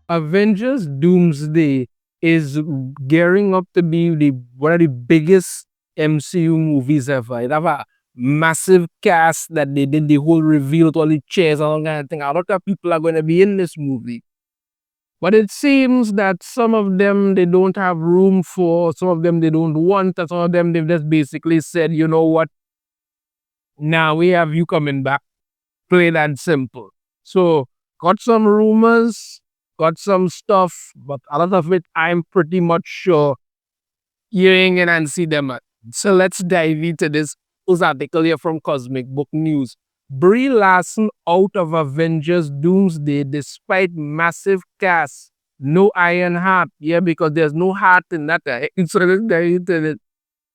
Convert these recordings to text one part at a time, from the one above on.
Avengers Doomsday is gearing up to be one of the biggest MCU movies ever. It have a massive cast that they did the whole reveal with all the chairs and all kind of thing. A lot of people are going to be in this movie. But it seems that some of them they don't have room for, some of them they don't want, and some of them they've just basically said, you know what, now we have you coming back. Plain and simple. So, got some rumors, got some stuff, but a lot of it I'm pretty much sure you ain't gonna see them at. So let's dive into this article here from Cosmic Book News. Brie Larson out of Avengers Doomsday despite massive cast. No Ironheart. Yeah, because there's no heart in that. So let's dive into it.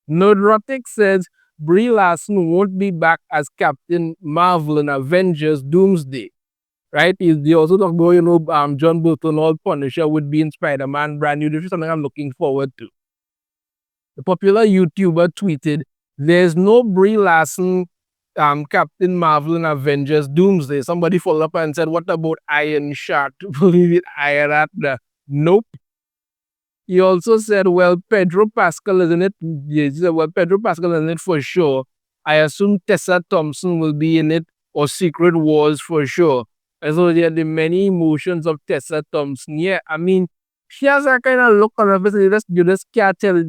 Nerdrotic says Brie Larson won't be back as Captain Marvel in Avengers Doomsday. Right? They also talk about, John Burton or Punisher would be in Spider-Man brand new. This is something I'm looking forward to. The popular YouTuber tweeted, "There's no Brie Larson Captain Marvel in Avengers Doomsday." Somebody followed up and said, "What about Ironheart?" Believe it, Ironheart. Nope. He also said, "Well, Pedro Pascal is in it." He said, "Well, Pedro Pascal is in it for sure. I assume Tessa Thompson will be in it, or Secret Wars for sure." And so there are the many emotions of Tessa Thompson. Yeah, I mean, she has that kind of look on her face. You just can't tell.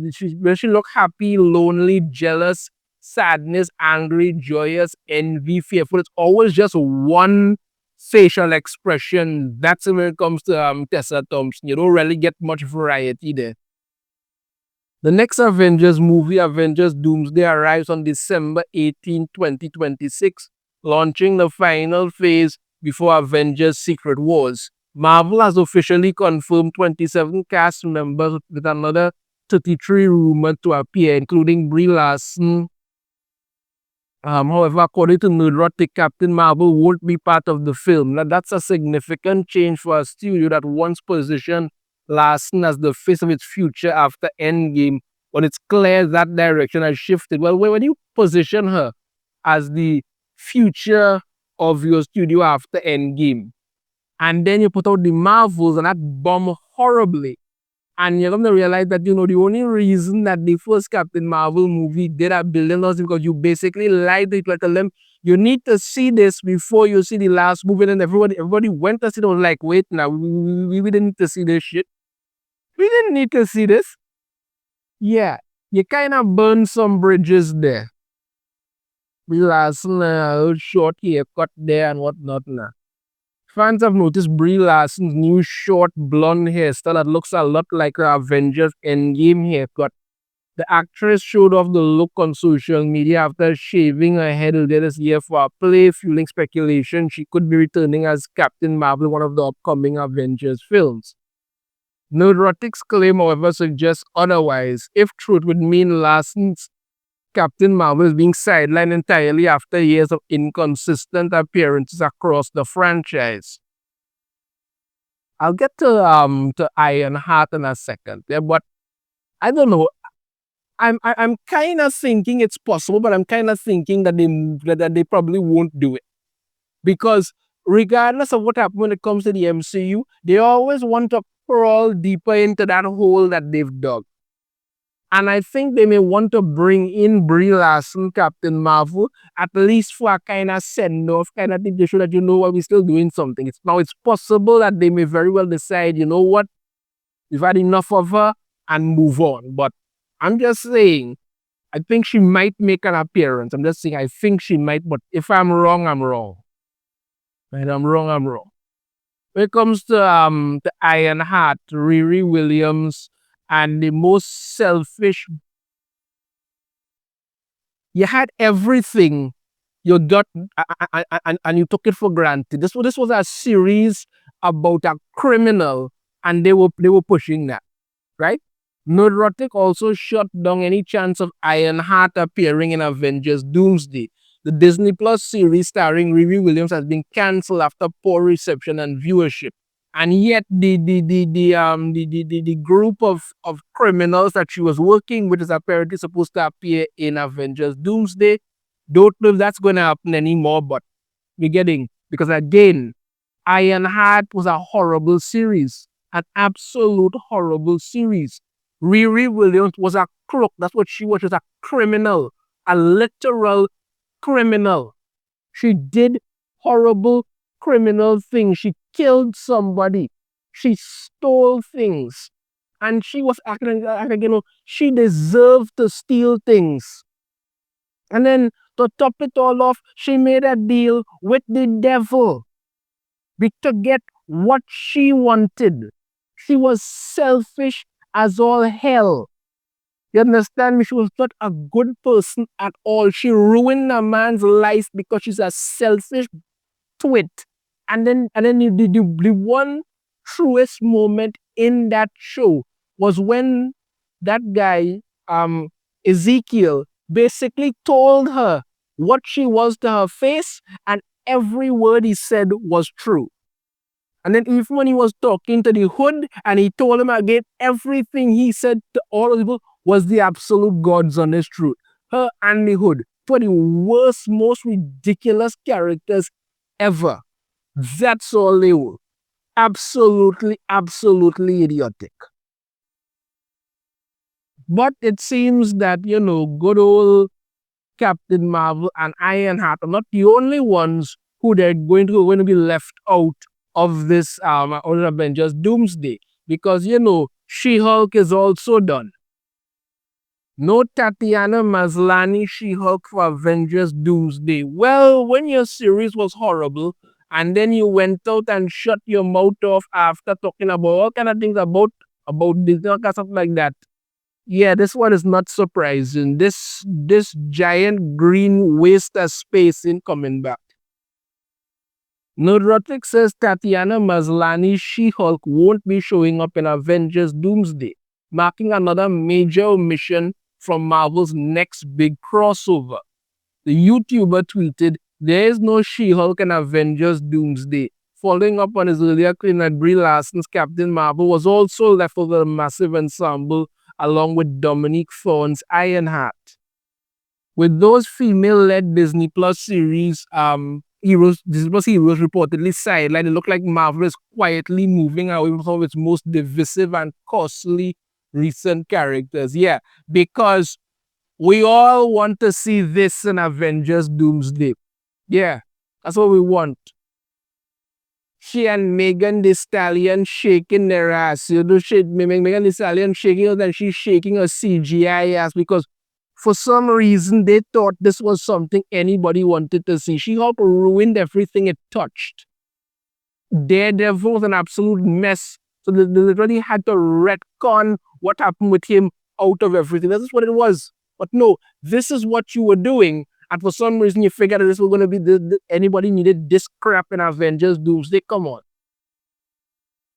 She look happy, lonely, jealous, sadness, angry, joyous, envy, fearful. It's always just one facial expression. That's when it comes to Tessa Thompson. You don't really get much variety there. The next Avengers movie, Avengers Doomsday, arrives on December 18, 2026, launching the final phase before Avengers Secret Wars. Marvel has officially confirmed 27 cast members with another 33 rumored to appear, including Brie Larson. However, according to Nerdrotic, Captain Marvel won't be part of the film. Now, that's a significant change for a studio that once positioned Larson as the face of its future after Endgame, but it's clear that direction has shifted. Well, when you position her as the future of your studio after Endgame, and then you put out the Marvels and that bomb horribly, and you're going to realize that, the only reason that the first Captain Marvel movie did $1 billion is because you basically lied to tell them, you need to see this before you see the last movie. And everybody went to see it. Was like, wait now, we didn't need to see this shit. We didn't need to see this. Yeah, you kind of burned some bridges there. We lost a short haircut there and whatnot now. Fans have noticed Brie Larson's new short blonde hairstyle that looks a lot like her Avengers Endgame haircut. The actress showed off the look on social media after shaving her head earlier this year for a play, fueling speculation she could be returning as Captain Marvel in one of the upcoming Avengers films. Nerdrotic's claim, however, suggests otherwise. If true, it would mean Larson's Captain Marvel is being sidelined entirely after years of inconsistent appearances across the franchise. I'll get to Ironheart in a second, yeah, but I don't know. I'm kind of thinking it's possible, but I'm kind of thinking that they probably won't do it, because regardless of what happens when it comes to the MCU, they always want to crawl deeper into that hole that they've dug. And I think they may want to bring in Brie Larson, Captain Marvel, at least for a kind of send-off kind of thing to show that, what, we're still doing something. It's possible that they may very well decide, you know what, we've had enough of her and move on. But I'm just saying, I think she might make an appearance. I'm just saying, I think she might, but if I'm wrong, I'm wrong. Right? I'm wrong, I'm wrong. When it comes to the Ironheart, Riri Williams, and the most selfish. You had everything you got, and you took it for granted. This was a series about a criminal, and they were pushing that, right? Nerdrotic also shut down any chance of Ironheart appearing in Avengers Doomsday. The Disney Plus series starring Riri Williams has been cancelled after poor reception and viewership. And yet the group of criminals that she was working with is apparently supposed to appear in Avengers Doomsday. Don't know if that's going to happen anymore, but we're getting, because again, Ironheart was a horrible series, an absolute horrible series. Riri Williams was a crook. That's what she was. She was a criminal, a literal criminal. She did horrible criminal things. She killed somebody. She stole things. And she was acting like, she deserved to steal things. And then to top it all off, she made a deal with the devil to get what she wanted. She was selfish as all hell. You understand me? She was not a good person at all. She ruined a man's life because she's a selfish twit. And then the one truest moment in that show was when that guy, Ezekiel, basically told her what she was to her face, and every word he said was true. And then even when he was talking to the hood and he told him again, everything he said to all of the people was the absolute God's honest truth. Her and the hood were the worst, most ridiculous characters ever. That's all they were. Absolutely, absolutely idiotic. But it seems that, good old Captain Marvel and Ironheart are not the only ones who they're going to be left out of this Avengers Doomsday. Because, She-Hulk is also done. No Tatiana Maslany She-Hulk for Avengers Doomsday. Well, when your series was horrible, and then you went out and shut your mouth off after talking about all kind of things about Disney, something like that. Yeah, this one is not surprising. This giant green waste of space in coming back. Nerdrotic says Tatiana Maslany She-Hulk won't be showing up in Avengers Doomsday, marking another major omission from Marvel's next big crossover. The YouTuber tweeted, "There is no She-Hulk in Avengers Doomsday," following up on his earlier claim that Brie Larson's Captain Marvel was also left with a massive ensemble along with Dominique Thorne's Ironheart. With those female-led Disney Plus series, Disney Plus heroes reportedly sidelined, it looked like Marvel is quietly moving away from some of its most divisive and costly recent characters. Yeah, because we all want to see this in Avengers Doomsday. Yeah, that's what we want. She and Megan Thee Stallion shaking their ass. Megan Thee Stallion shaking her, and she's shaking her CGI ass because for some reason they thought this was something anybody wanted to see. She-Hulk ruined everything it touched. Daredevil was an absolute mess. So they literally had to retcon what happened with him out of everything. That's what it was. But no, this is what you were doing. And for some reason, you figured that this was going to be anybody needed this crap in Avengers Doomsday. Come on.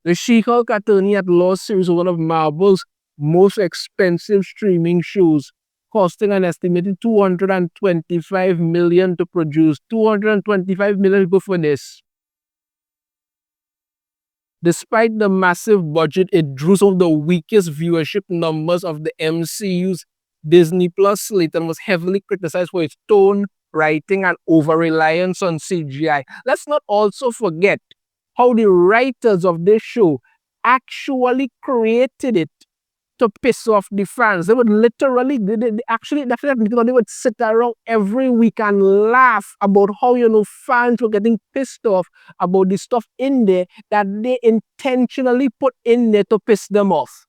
The She-Hulk Attorney at Law series was one of Marvel's most expensive streaming shows, costing an estimated $225 million to produce. $225 million for this. Despite the massive budget, it drew some of the weakest viewership numbers of the MCU's Disney Plus slate and was heavily criticized for its tone, writing, and over-reliance on CGI. Let's not also forget how the writers of this show actually created it to piss off the fans. They would literally, they would sit around every week and laugh about how, fans were getting pissed off about the stuff in there that they intentionally put in there to piss them off.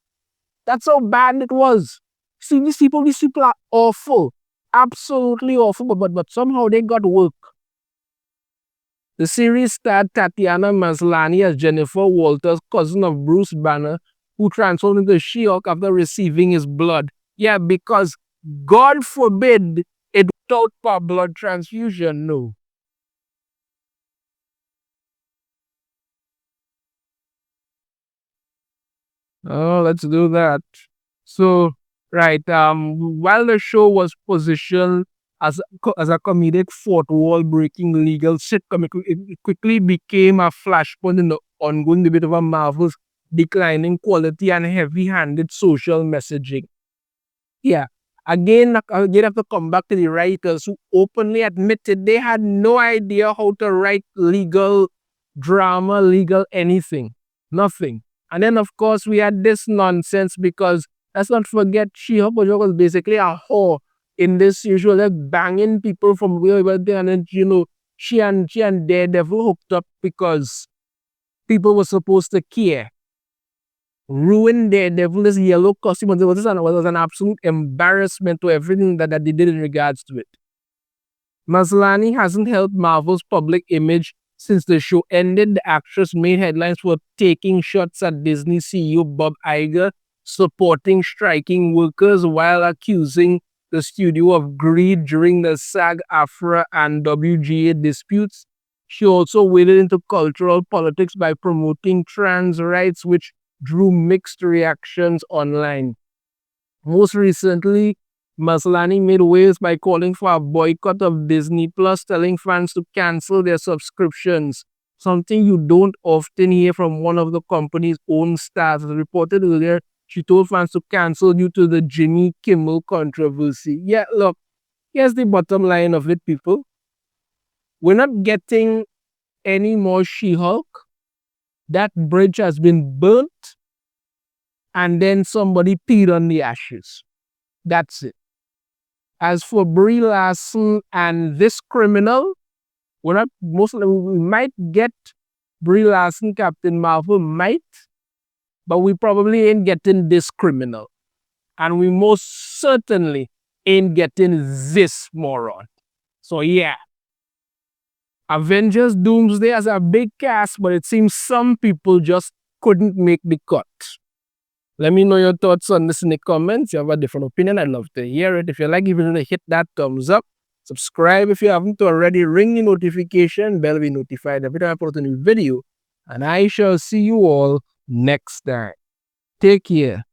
That's how bad it was. See, these people are awful. Absolutely awful, but somehow they got work. The series starred Tatiana Maslany as Jennifer Walters, cousin of Bruce Banner, who transformed into She-Hulk after receiving his blood. Yeah, because God forbid it without a blood transfusion, no. Oh, let's do that. So, right, while the show was positioned as a comedic fourth wall breaking legal sitcom, it quickly became a flashpoint in the ongoing debate over Marvel's declining quality and heavy-handed social messaging. Yeah. Again, I have to come back to the writers who openly admitted they had no idea how to write legal drama, legal, anything. Nothing. And then, of course, we had this nonsense because let's not forget She-Hulk was basically a whore in this usual, like banging people from where they, and then, she and Daredevil hooked up because people were supposed to care. Ruined Daredevil, this yellow costume, was an absolute embarrassment to everything that they did in regards to it. Maslany hasn't helped Marvel's public image since the show ended. The actress made headlines for taking shots at Disney CEO Bob Iger, supporting striking workers while accusing the studio of greed during the SAG-AFTRA and WGA disputes. She also waded into cultural politics by promoting trans rights, which drew mixed reactions online. Most recently, Maslany made waves by calling for a boycott of Disney Plus, telling fans to cancel their subscriptions, something you don't often hear from one of the company's own staff. As reported earlier, she told fans to cancel due to the Jimmy Kimmel controversy. Yeah, look, here's the bottom line of it, people. We're not getting any more She-Hulk. That bridge has been burnt, and then somebody peed on the ashes. That's it. As for Brie Larson and this criminal, we might get Brie Larson, Captain Marvel, but we probably ain't getting this criminal. And we most certainly ain't getting this moron. So yeah. Avengers Doomsday has a big cast, but it seems some people just couldn't make the cut. Let me know your thoughts on this in the comments. If you have a different opinion, I'd love to hear it. If you like, hit that thumbs up. Subscribe if you haven't already. Ring the notification bell to be notified every time I put a new video. And I shall see you all next time. Take care.